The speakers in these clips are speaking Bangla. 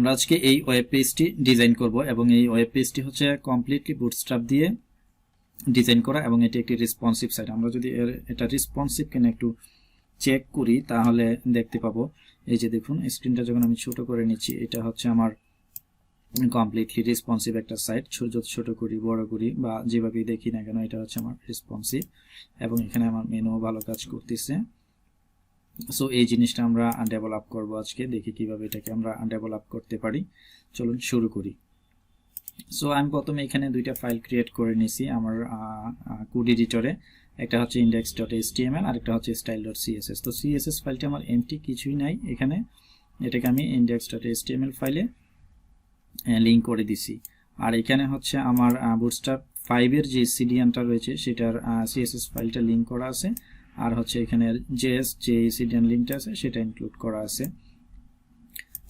আমরা আজকে এই ওয়েব পেজটি ডিজাইন করব এবং এই ওয়েব পেজটি হচ্ছে কমপ্লিটলি বুটস্ট্র্যাপ দিয়ে ডিজাইন করা এবং এটি একটি রেসপন্সিভ সাইট। আমরা যদি এটা রেসপন্সিভ কিনা একটু চেক করি তাহলে দেখতে পাবো, এই যে দেখুন স্ক্রিনটা যখন আমি ছোট করে নিচ্ছি এটা হচ্ছে আমার কমপ্লিটলি রেসপন্সিভ একটা সাইট। ছোট করি বড় করি বা যেভাবেই দেখি না কেন এটা হচ্ছে আমার রেসপন্সিভ এবং এখানে আমার মেনু ভালো কাজ করতেছে। সো এই জিনিসটা আমরা ডেভেলপ করব আজকে, দেখি কিভাবে এটাকে আমরা ডেভেলপ করতে পারি। চলুন শুরু করি। সো আমি প্রথমে এখানে দুইটা ফাইল ক্রিয়েট করে নিয়েছি আমার কোড এডিটরে। একটা হচ্ছে index.html আর একটা হচ্ছে style.css। তো css ফাইলটা আমার এমটি, কিছুই নাই এখানে। এটাকে আমি index.html ফাইলে লিংক করে দিছি। আর এখানে হচ্ছে আমার বুটস্ট্র্যাপ 5 এর যে সিডিএনটা রয়েছে সেটার css ফাইলটা লিংক করা আছে, আর হচ্ছে এখানে js যে সিডিএন লিংকটা আছে সেটা ইনক্লুড করা আছে।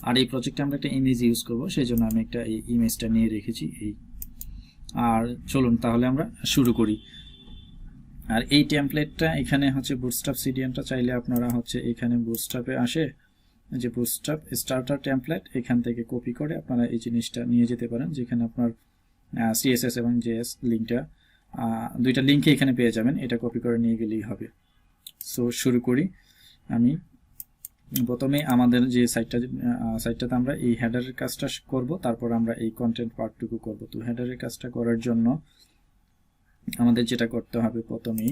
আর এই প্রজেক্টে আমরা একটা ইমেজ ইউজ করব, সেই জন্য আমি একটা এই ইমেজটা নিয়ে রেখেছি এই। আর চলুন তাহলে আমরা শুরু করি। আর এই টেমপ্লেটটা এখানে হচ্ছে বুটস্ট্র্যাপ সিডিএনটা চাইলে আপনারা হচ্ছে এখানে বুটস্ট্র্যাপে আসে যে বুটস্ট্র্যাপ স্টার্টার টেমপ্লেট, এখান থেকে কপি করে আপনারা এই জিনিসটা নিয়ে যেতে পারেন, যেখানে আপনার সিএসএস এবং জেএস লিঙ্কটা দুইটা লিঙ্কে এখানে পেয়ে যাবেন। এটা কপি করে নিয়ে গেলেই হবে। সো শুরু করি। আমি প্রথমে আমাদের যে সাইটটাতে আমরা এই হেডারের কাজটা করব, তারপর আমরা এই কন্টেন্ট পার্টটুকু করব। তো হেডারের কাজটা করার জন্য আমাদের যেটা করতে হবে, প্রথমেই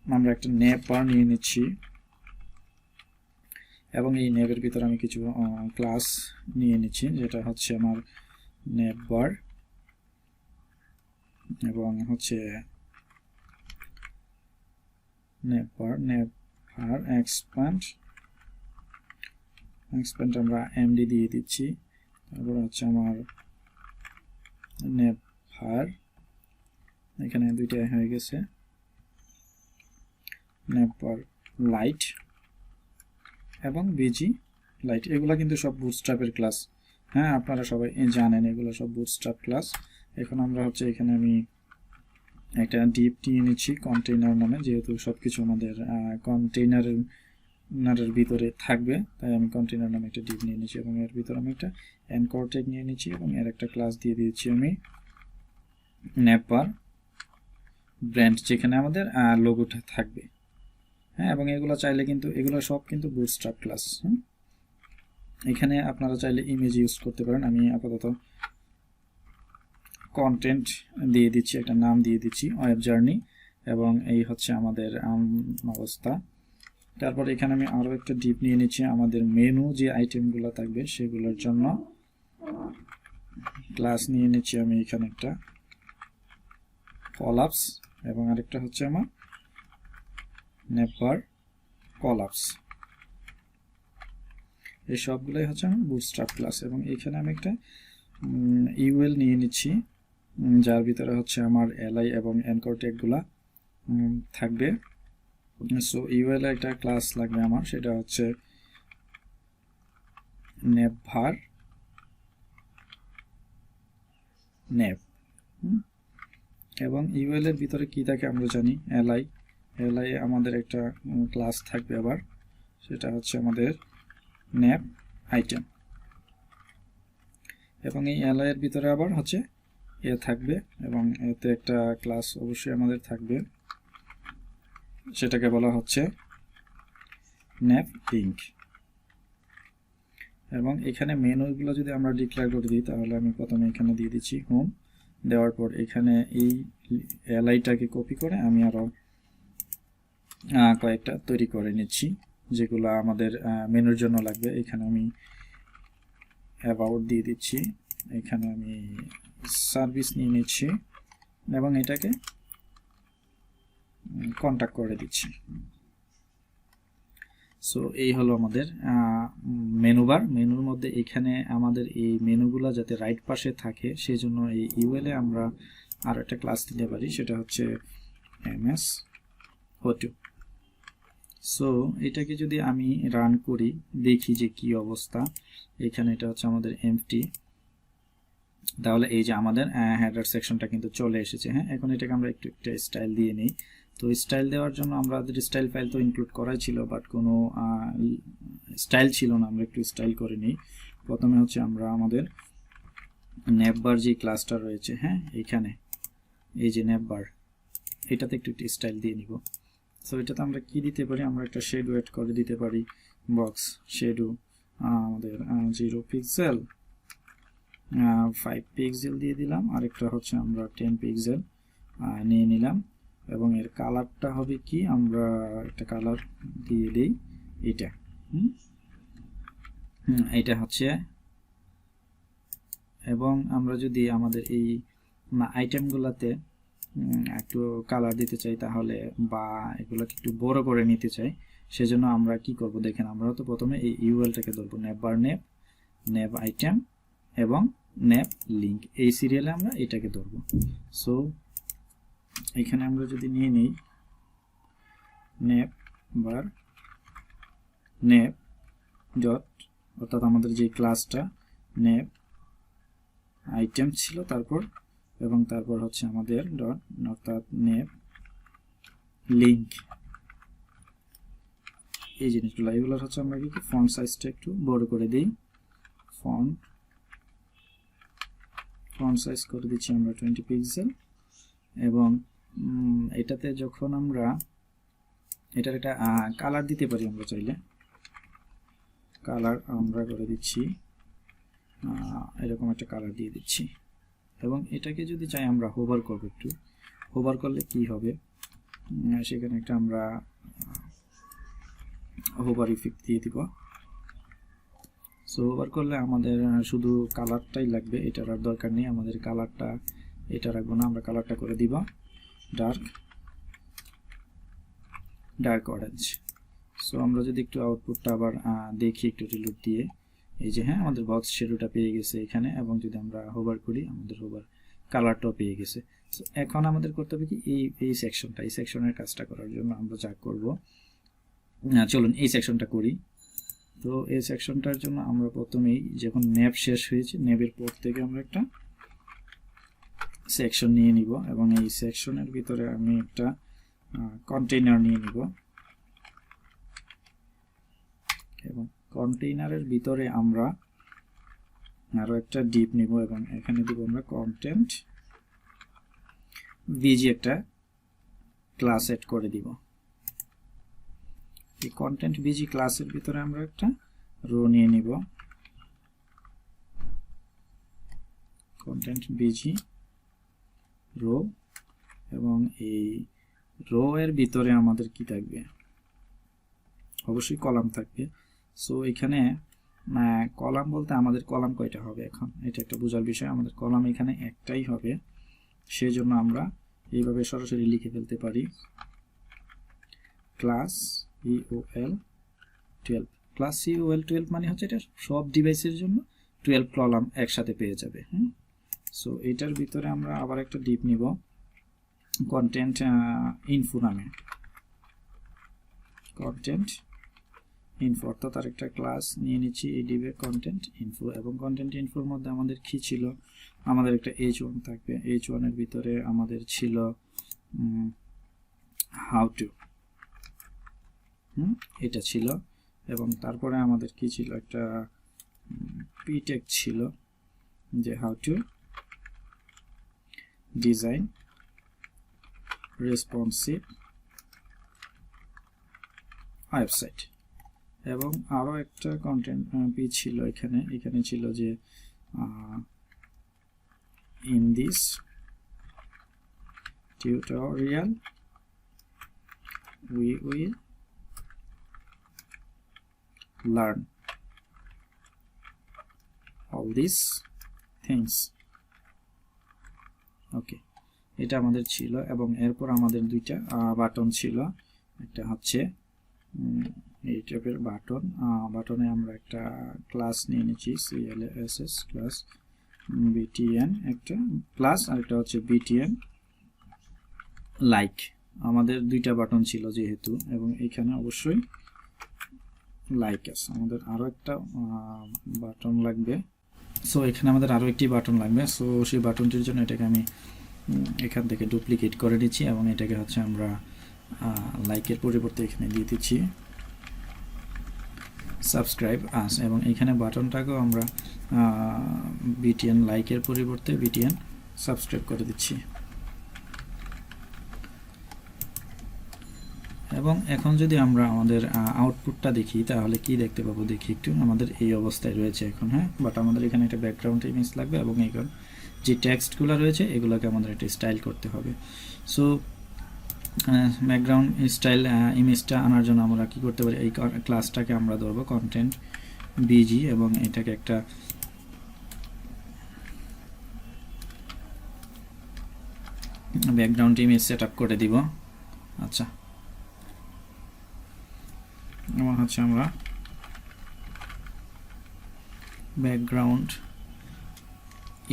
আমরা একটা নেপ বার নিয়ে নিচ্ছি এবং এই নেপের ভিতরে আমি কিছু ক্লাস নিয়ে নিচ্ছি, যেটা হচ্ছে আমার নেপ বার এবং হচ্ছে নেপ বার এক্সপ্যান্ড আমরা এমডি দিয়ে দিচ্ছি। তারপর হচ্ছে আমার নেপ বার, এখানে দুইটা হয়ে গেছে, নেপ বার লাইট এবং বিজি লাইট। এগুলা কিন্তু সব বুটস্ট্র্যাপের ক্লাস, হ্যাঁ আপনারা সবাই জানেন এগুলো সব বুটস্ট্র্যাপ ক্লাস। এখন আমরা হচ্ছে এখানে আমি একটা ডিপ নিয়ে নিচ্ছি কন্টেইনার নামে, যেহেতু সবকিছু আমাদের কন্টেইনারের ভিতরে থাকবে, তাই আমি কন্টেইনার নামে একটা ডিপ নিয়ে নিচ্ছি এবং এর ভিতরে আমি একটা অ্যানকর ট্যাগ নিয়ে নিচ্ছি এবং এর একটা ক্লাস দিয়ে দিয়েছি আমি নেপ বার ব্র্যান্ড, যেখানে আমাদের লোগোটা থাকবে। হ্যাঁ, এবং এগুলো চাইলে কিন্তু এগুলো সব কিন্তু বুটস্ট্র্যাপ ক্লাস। এখানে আপনারা চাইলে ইমেজ ইউজ করতে পারেন। আমি আপাতত কন্টেন্ট দিয়ে দিচ্ছি, একটা নাম দিয়ে দিচ্ছি ওয়েব জার্নি, এবং এই হচ্ছে আমাদের অবস্থা। তারপর এখানে আমি আরও একটা ডিপ নিয়ে নিচ্ছি আমাদের মেনু যে আইটেমগুলো থাকবে সেগুলোর জন্য ক্লাস নিয়ে নিচ্ছি আমি এখানে একটা কলাপস, এবং আরেকটা হচ্ছে আমার নেপ বার কলাপস। এই সবগুলোই হচ্ছে আমার বুটস্ট্র্যাপ ক্লাস। এবং এখানে আমি একটা ইউএল নিয়ে নিচ্ছি, যার ভিতরে হচ্ছে আমার এলআই এবং অ্যানকর ট্যাগগুলা থাকবে। সো ইউএল এর একটা ক্লাস লাগবে আমার, সেটা হচ্ছে নেপ ভার নেপ। এবং ইউএল এর ভিতরে কি থাকে আমরা জানি, এলআই আমাদের একটা ক্লাস থাকবে আবার, সেটা হচ্ছে আমাদের নেপ আইটেম। এবং এই এলআই এর ভিতরে আবার হচ্ছে এ থাকবে এবং এতে একটা ক্লাস অবশ্যই আমাদের থাকবে, সেটাকে বলা হচ্ছে নেপ লিঙ্ক। এবং এখানে মেনুগুলো যদি আমরা ডিক্লেয়ার করে দিই, তাহলে আমি প্রথমে এখানে দিয়ে দিচ্ছি হোম, দেওয়ার পর এখানে এই এলআইটাকে কপি করে আমি আরো কয়েকটা তৈরি করে নিচ্ছি, যেগুলো আমাদের মেনুর জন্য লাগবে। এখানে আমি অ্যাবাউট দিয়ে দিচ্ছি, এখানে আমি সার্ভিস নিয়ে নিচ্ছি এবং এটাকে কন্টাক্ট করে দিচ্ছি। সো এই হলো আমাদের মেনু বার। মেনুর মধ্যে এখানে আমাদের এই মেনুগুলো যাতে রাইট পাশে থাকে সেই জন্য এই ইউএল এ আমরা আর একটা ক্লাস দিতে পারি, সেটা হচ্ছে এমএস হোটু। সো এটাকে যদি আমি রান করি, দেখি যে কি অবস্থা। এখানে এটা হচ্ছে আমাদের এমটি, তাহলে এই যে আমাদের হেডার সেকশনটা কিন্তু চলে এসেছে। হ্যাঁ, এখন এটাকে আমরা একটু একটা স্টাইল দিয়ে নিই। তো স্টাইল দেওয়ার জন্য আমাদের স্টাইল ফাইল তো ইনক্লুড করাই ছিল, বাট কোনো স্টাইল ছিল না, আমরা একটু স্টাইল করে নিই। প্রথমে হচ্ছে আমরা আমাদের নেভবার যে ক্লাসটা রয়েছে, হ্যাঁ এইখানে এই যে নেভবার, এটাতে একটু স্টাইল দিয়ে নিব। সো এটাতে আমরা কি দিতে পারি, আমরা একটা শেডো অ্যাড করে দিতে পারি, বক্স শেডো আমাদের 0 পিক্সেল 5 পিক্সেল দিয়ে দিলাম, আরেকটা হচ্ছে আমরা 10 পিক্সেল নিয়ে নিলাম। এবং এর কালারটা হবে কি, আমরা একটা কালার দিয়ে দিই এটা, এটা হচ্ছে। এবং আমরা যদি আমাদের এই আইটেমগুলোতে একটু কালার দিতে চাই তাহলে, বা এগুলোকে একটু বড় করে নিতে চাই, সেজন্য আমরা কি করব দেখেন, আমরা তো প্রথমে এই ইউএলটাকে ধরবো, নেভবার নেভ, নেভ আইটেম এবং নেভ লিঙ্ক, এই সিরিয়ালে আমরা এটাকে ধরবো। সো এখানে আমরা যদি নিয়ে নিই নেভ বার নেভ ডট, অর্থাৎ আমাদের যে ক্লাসটা নেভ আইটেম ছিল তারপর, এবং তারপর হচ্ছে আমাদের ডট, অর্থাৎ নেভ লিঙ্ক, এই জিনিসগুলো, এগুলো হচ্ছে আমরা কি ফন্ট সাইজটা একটু বড় করে দিই, ফন্ট সাইজ করে দিচ্ছি আমরা 20 পিক্সেল। এবং এটাতে যখন আমরা এটার একটা কালার দিতে পারি, আমরা চাইলে কালার আমরা করে দিচ্ছি এরকম একটা কালার দিয়ে দিচ্ছি। এবং এটাকে যদি চাই আমরা হোভার করব, একটু হোভার করলে কি হবে, সেখানে একটা আমরা হোভার ইফেক্ট দিয়ে দিব। সো হোভার করলে আমাদের শুধু কালারটাই লাগবে, এটার আর দরকার নেই, আমাদের কালারটা এটা রাখবো না, আমরা কালারটা করে দিব ডার্ক অরেঞ্জ। সো আমরা যদি একটু আউটপুটটা আবার দেখি একটু রিলোড দিয়ে, এই যে হ্যাঁ আমাদের বক্স শেডোটা পেয়ে গেছে এখানে, এবং যদি আমরা হোভার করি আমাদের হোভার কালারটাও পেয়ে গেছে। সো এখন আমাদের করতে হবে কি, এই সেকশনের কাজটা করার জন্য আমরা যা করব, চলুন এই সেকশনটা করি। তো এই সেকশনটার জন্য আমরা প্রথমেই যখন নেভ শেষ হয়েছে, নেভের পর থেকে আমরা একটা সেকশন নিয়ে নিব, এবং এই সেকশনের ভিতরে আমি একটা কন্টেইনার নিয়ে নিব, এবং কন্টেইনারের ভিতরে আমরা আরো একটা ডিপ নিব, এবং এখানে দিব আমরা কন্টেন্ট ভিজি একটা ক্লাস এড করে দিব। এই কন্টেন্ট ভিজি ক্লাসের ভিতরে আমরা একটা রো নিয়ে নিব, কন্টেন্ট ভিজি রো, এবং এই রো এর ভিতরে আমাদের কি থাকবে, অবশ্যই কলাম থাকবে। সো এখানে কলাম বলতে আমাদের কলাম কয়টা হবে, এখন এটা একটা বোঝার বিষয়, আমাদের কলাম এখানে একটাই হবে, সেজন্য আমরা এইভাবে সরাসরি লিখে ফেলতে পারি ক্লাস ইউএল 12, ক্লাস ইউএল 12 মানে হচ্ছে এটা সব ডিভাইসের জন্য 12 কলাম একসাথে পেয়ে যাবে। সো এটার ভিতরে আমরা আবার একটা ডিপ নিব, কন্টেন্ট ইনফো নামে, কন্টেন্ট ইনফো, অর্থাৎ আরেকটা ক্লাস নিয়ে নিচ্ছি এই ডিবে কন্টেন্ট ইনফো। এবং কন্টেন্ট ইনফোর মধ্যে আমাদের কি ছিল, আমাদের একটা h1 থাকবে, h1 এর ভিতরে আমাদের ছিল হাউ টু, এটা ছিল। এবং তারপরে আমাদের কি ছিল, একটা পিটেক ছিল, যে how to design responsive website. এবং আরো একটা কন্টেন্ট পেজ ছিল এখানে ছিল যে in this tutorial we will learn all these things. ওকে, এটা আমাদের ছিল। এবং এরপর আমাদের দুইটা বাটন ছিল, একটা হচ্ছে এই টাইপের বাটন, বাটনে আমরা একটা ক্লাস নিয়ে নিচ্ছি classes ক্লাস btn একটা ক্লাস, আর একটা হচ্ছে btn লাইক। আমাদের দুইটা বাটন ছিল যেহেতু, এবং এখানে অবশ্যই লাইক আছে, আমাদের আরো একটা বাটন লাগবে। সো এখানে আমাদের আরো একটি বাটন লাগবে। সো সেই বাটনটির জন্য এটাকে আমি এখান থেকে ডুপ্লিকেট করে নিচ্ছি, এবং এটাকে হচ্ছে আমরা লাইকের পরিবর্তে এখানে দিয়ে দিচ্ছি সাবস্ক্রাইব আস, এবং এখানে বাটনটাকেও আমরা বিটিএন লাইকের পরিবর্তে বিটিএন সাবস্ক্রাইব করে দিচ্ছি। এবং এখন যদি আমরা আমাদের আউটপুটটা দেখি তাহলে কি দেখতে পাবো, দেখি একটু। আমাদের এই অবস্থায় রয়েছে এখন, হ্যাঁ, বাট আমাদের এখানে একটা ব্যাকগ্রাউন্ড ইমেজ লাগবে, এবং এখন যে টেক্সটগুলো রয়েছে এগুলোকে আমাদের একটা স্টাইল করতে হবে। সো ব্যাকগ্রাউন্ড স্টাইল ইমেজটা আনার জন্য আমরা কি করতে পারি, এই ক্লাসটাকে আমরা ধরবো কন্টেন্ট বিজি, এবং এটাকে একটা ব্যাকগ্রাউন্ড ইমেজ সেট আপ করে দিব। আচ্ছা, এবং হচ্ছে আমরা ব্যাকগ্রাউন্ড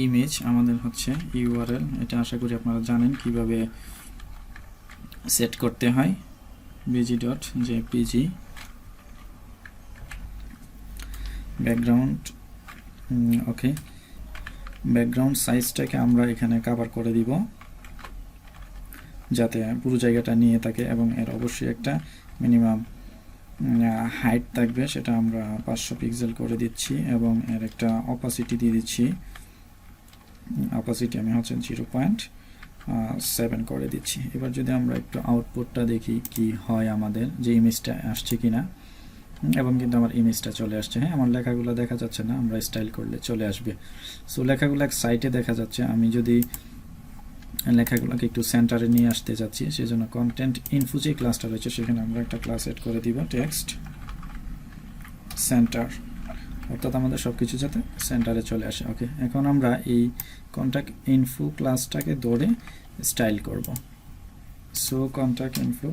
ইমেজ আমাদের হচ্ছে ইউআরএল, এটা আশা করি আপনারা জানেন কিভাবে সেট করতে হয়, bg.jpg ব্যাকগ্রাউন্ড। ওকে, ব্যাকগ্রাউন্ড সাইজটাকে আমরা এখানে কভার করে দিব যাতে পুরো জায়গাটা নিয়ে থাকে, এবং এর অবশ্যই একটা মিনিমাম হাইট থাকবে, সেটা আমরা 500 পিক্সেল করে দিচ্ছি, এবং এর একটা অপাসিটি দিয়ে দিচ্ছি। অপাসিটি আমি হচ্ছে 0.7 করে দিচ্ছি। এবার যদি আমরা একটু আউটপুটটা দেখি কি হয়, আমাদের যে ইমেজটা আসছে কিনা, এবং কিন্তু আমার ইমেজটা চলে আসছে। হ্যাঁ, আমার লেখাগুলো দেখা যাচ্ছে না, আমরা স্টাইল করলে চলে আসবে। সো লেখাগুলো এক সাইডে দেখা যাচ্ছে। আমি যদি লেখাগুলোকে একটু সেন্টারে নিয়ে আসতে যাচ্ছি, সেজন্য কন্টেন্ট ইনফো যে ক্লাসটা রয়েছে সেখানে আমরা একটা ক্লাস এড করে দিব, টেক্সট সেন্টার, অর্থাৎ আমাদের সব কিছু যাতে সেন্টারে চলে আসে। ওকে, এখন আমরা এই কন্ট্যাক্ট ইনফো ক্লাসটাকে ধরে স্টাইল করব। সো কন্ট্যাক্ট ইনফো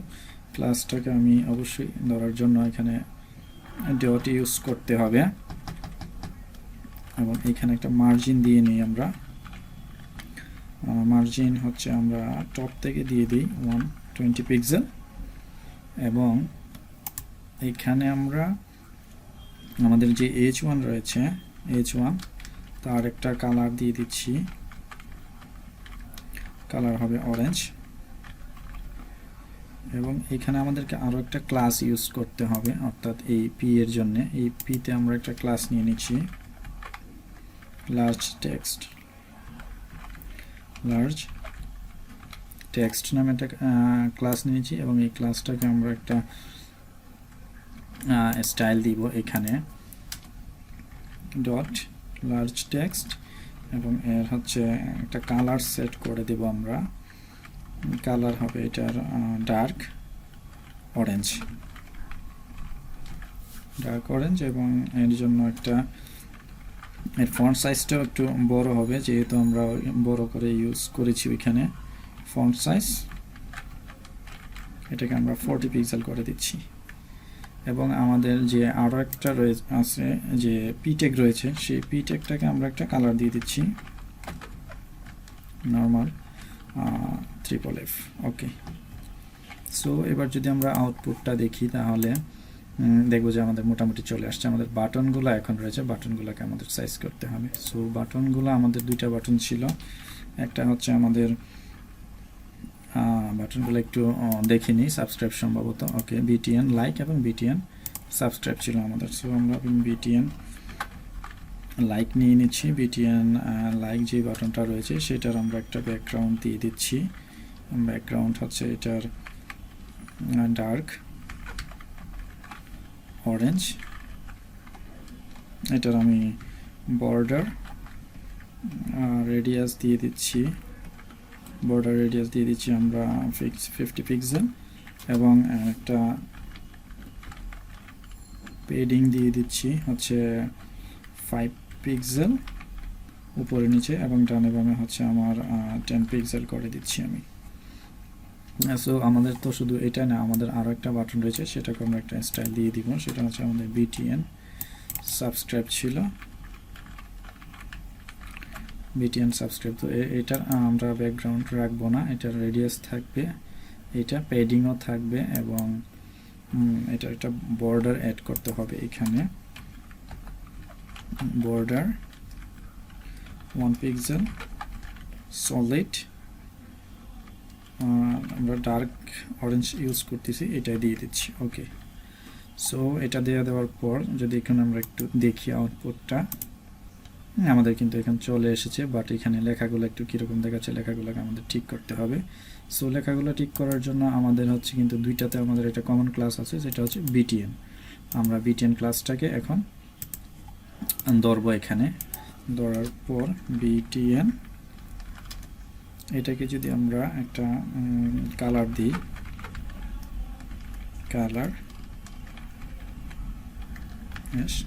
ক্লাসটাকে আমি অবশ্যই ধরার জন্য এখানে ডট ইউজ করতে হবে, এবং এখানে একটা মার্জিন দিয়ে নিই আমরা। মার্জিন হচ্ছে আমরা টপ থেকে দিয়ে দিই 120 পিক্সেল, এবং এখানে আমরা আমাদের যে H1 রয়েছে, H1 তার একটা কালার দিয়ে দিচ্ছি, কালার হবে অরেঞ্জ। এবং এখানে আমাদেরকে আরও একটা ক্লাস ইউজ করতে হবে, অর্থাৎ এই পি এর জন্য এই পিতে আমরা একটা ক্লাস নিয়ে নিচ্ছি, লার্জ টেক্সট নামে একটা ক্লাস নিয়েছি, এবং এই ক্লাসটাকে আমরা একটা স্টাইল দিব এখানে, ডট লার্জ টেক্সট, এবং এর হচ্ছে একটা কালার সেট করে দেব আমরা। কালার হবে এটার ডার্ক অরেঞ্জ, এবং এর জন্য একটা এর ফন্ট সাইজটাও একটু বড় হবে, যেহেতু আমরা বড় করে ইউজ করেছি ওইখানে ফন্ট সাইজ, এটাকে আমরা 40 পিক্সেল করে দিচ্ছি। এবং আমাদের যে আরও একটা আছে যে পিটেক রয়েছে, সেই পিটেকটাকে আমরা একটা কালার দিয়ে দিচ্ছি, নর্মাল FFF। ওকে, সো এবার যদি আমরা আউটপুটটা দেখি তাহলে দেখবো যে আমাদের মোটামুটি চলে আসছে। আমাদের বাটনগুলো এখন রয়েছে, বাটনগুলোকে আমাদের সাইজ করতে হবে। সো বাটনগুলো আমাদের দুইটা বাটন ছিল, একটা হচ্ছে আমাদের বাটনগুলো একটু দেখে নিই, সাবস্ক্রাইব সম্ভবত। ওকে, বিটিএন লাইক এবং বিটিএন সাবস্ক্রাইব ছিল আমাদের। সো আমরা বিটিএন লাইক নিয়ে নিচ্ছি। বিটিএন লাইক যে বাটনটা রয়েছে সেটার আমরা একটা ব্যাকগ্রাউন্ড দিয়ে দিচ্ছি। ব্যাকগ্রাউন্ড হচ্ছে এটার ডার্ক অরেঞ্জ, এটার আমি বর্ডার রেডিয়াস দিয়ে দিচ্ছি, আমরা 50 পিক্সেল, এবং একটা পেডিং দিয়ে দিচ্ছি হচ্ছে 5 পিক্সেল উপরে নিচে, এবং ডানে বামে হচ্ছে আমার 10 পিক্সেল করে দিচ্ছি আমি। সো আমাদের তো শুধু এটা না, আমাদের আরও একটা বাটন রয়েছে, সেটাকে আমরা একটা স্টাইল দিয়ে দিব, সেটা হচ্ছে আমাদের বিটিএন সাবস্ক্রাইব ছিল, বিটিএন সাবস্ক্রাইব। তো এটার আমরা ব্যাকগ্রাউন্ড রাখবো না, এটার রেডিয়াস থাকবে, এটা পেডিংও থাকবে, এবং এটা একটা বর্ডার অ্যাড করতে হবে এখানে, বর্ডার 1 পিক্সেল সলিড, আমরা ডার্ক অরেঞ্জ ইউজ করতেছি, এটাই দিয়ে দিচ্ছি। ওকে, সো এটা দেওয়ার পর যদি এখানে আমরা একটু দেখি আউটপুটটা, আমাদের কিন্তু এখানে চলে এসেছে, বাট এখানে লেখাগুলো একটু কীরকম দেখাচ্ছে, লেখাগুলোকে আমাদের ঠিক করতে হবে। সো লেখাগুলো ঠিক করার জন্য আমাদের হচ্ছে কিন্তু দুইটাতে আমাদের একটা কমন ক্লাস আছে, যেটা হচ্ছে বিটিএন। আমরা বিটিএন ক্লাসটাকে এখন ধরবো, এখানে ধরার পর বিটিএন এটাকে যদি আমরা একটা কালার দিই, কালার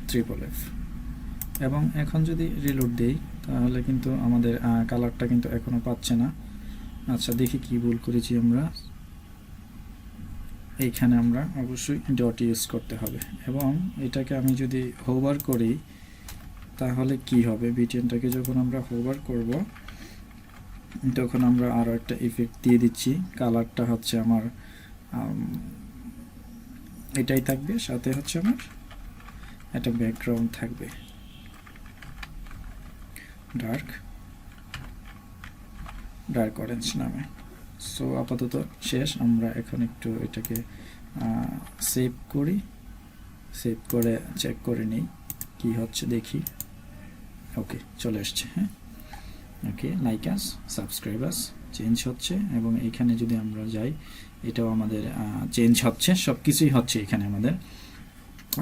ট্রিপল এফ, এবং এখন যদি রিলোড দেই তাহলে কিন্তু আমাদের কালারটা কিন্তু এখনো পাচ্ছে না। আচ্ছা দেখি কি ভুল করেছি আমরা, এইখানে আমরা অবশ্যই ডট ইউজ করতে হবে, এবং এটাকে আমি যদি হোভার করি তাহলে কি হবে, বিটিএনটাকে যখন আমরা হোভার করব তখন আমরা আরও একটা ইফেক্ট দিয়ে দিচ্ছি। কালারটা হচ্ছে আমার এটাই থাকবে, সাথে হচ্ছে আমার একটা ব্যাকগ্রাউন্ড থাকবে ডার্ক অরেঞ্জ নামে। সো আপাতত শেষ। আমরা এখন একটু এটাকে সেভ করি, সেভ করে চেক করে নিই কি হচ্ছে দেখি। ওকে, চলে আসছে। হ্যাঁ, ওকে, লাইক আস, সাবস্ক্রাইব আস চেঞ্জ হচ্ছে, এবং এখানে যদি আমরা যাই এটাও আমাদের চেঞ্জ হচ্ছে, সব কিছুই হচ্ছে এখানে আমাদের।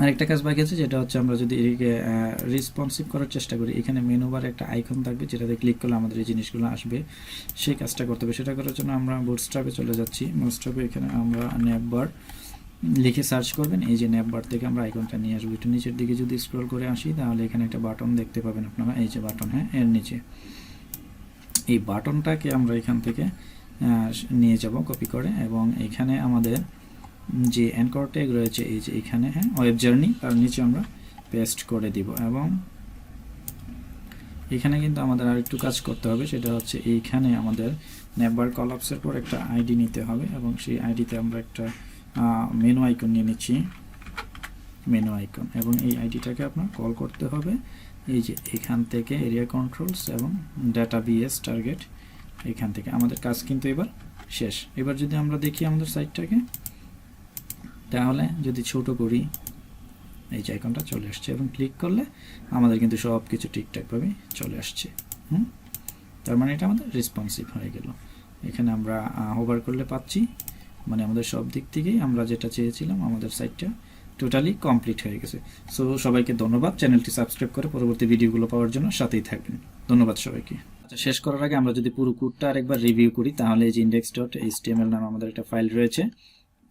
আরেকটা কাজ বাকি আছে, যেটা হচ্ছে আমরা যদি এটাকে রেসপন্সিভ করার চেষ্টা করি, এখানে মেনু বারে একটা আইকন থাকবে, যেটাতে ক্লিক করলে আমাদের এই জিনিসগুলো আসবে, সেই কাজটা করতে হবে। সেটা করার জন্য আমরা বুটস্ট্র্যাপে চলে যাচ্ছি। বুটস্ট্র্যাপে এখানে আমরা নেভবার লিখে সার্চ করবেন, এই যে নেভবার থেকে আমরা আইকনটা নিয়ে আসবো। একটু নিচের দিকে যদি স্ক্রল করে আসি তাহলে এখানে একটা বাটন দেখতে পাবেন আপনারা, এই যে বাটন, হ্যাঁ, এর নিচে এই বাটনটাকে আমরা এখান থেকে নিয়ে যাব কপি করে, এবং এখানে আমাদের যে অ্যানকর ট্যাগ রয়েছে এই যে এখানে, হ্যাঁ, ওয়েব জার্নি, তার নিচে আমরা পেস্ট করে দিব। এবং এখানে কিন্তু আমাদের আর একটু কাজ করতে হবে, সেটা হচ্ছে এইখানে আমাদের নেভার কলাপসের পর একটা আইডি নিতে হবে, এবং সেই আইডিতে আমরা একটা মেনু আইকন নিয়ে নিচ্ছি, মেনু আইকন, এবং এই আইডিটাকে আপনার কল করতে হবে এই যে এখান থেকে এরিয়া কন্ট্রোলস এবং ডাটা বিএস টার্গেট, এখান থেকে আমাদের কাজ কিন্তু এবার শেষ। এবার যদি আমরা দেখি আমাদের সাইটটাকে, তাহলে যদি ছোট করি এই যে আইকনটা চলে আসছে, এবং ক্লিক করলে আমাদের কিন্তু সব কিছু ঠিকঠাকভাবে চলে আসছে। তার মানে এটা আমাদের রেসপন্সিভ হয়ে গেল। এখানে আমরা হোভার করলে পাচ্ছি, মানে আমাদের সব দিক থেকেই আমরা যেটা চেয়েছিলাম আমাদের সাইটটা টোটালি কমপ্লিট হয়ে গেছে। সো সবাইকে ধন্যবাদ, চ্যানেলটি সাবস্ক্রাইব করে পরবর্তী ভিডিওগুলো পাওয়ার জন্য সাথেই থাকবেন। ধন্যবাদ সবাইকে। আচ্ছা, শেষ করার আগে আমরা যদি পুরো কোডটা আরেকবার রিভিউ করি, তাহলে এই যে index.html নামে আমাদের একটা ফাইল রয়েছে,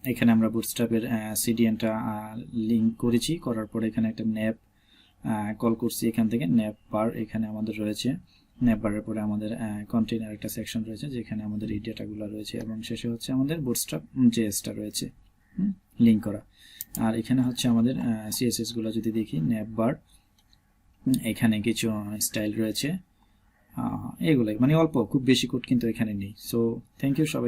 এখানে আমরা বুটস্ট্র্যাপের সিডিএনটা লিঙ্ক করেছি, করার পরে এখানে একটা ন্যাপ কল করছি, এখান থেকে ন্যাপ বার এখানে আমাদের রয়েছে, ন্যাপ বারের পরে আমাদের কন্টেইনার একটা সেকশন রয়েছে যেখানে আমাদের এই ডেটাগুলো রয়েছে, এবং শেষে হচ্ছে আমাদের বুটস্ট্র্যাপ জেএসটা রয়েছে লিঙ্ক করা। আর এখানে হচ্ছে আমাদের সিএসএস গুলো যদি দেখি, ন্যাপ বার, এখানে কিছু স্টাইল রয়েছে, এগুলোই, মানে অল্প, খুব বেশি কোড কিন্তু এখানে নেই। সো থ্যাংক ইউ সবাই।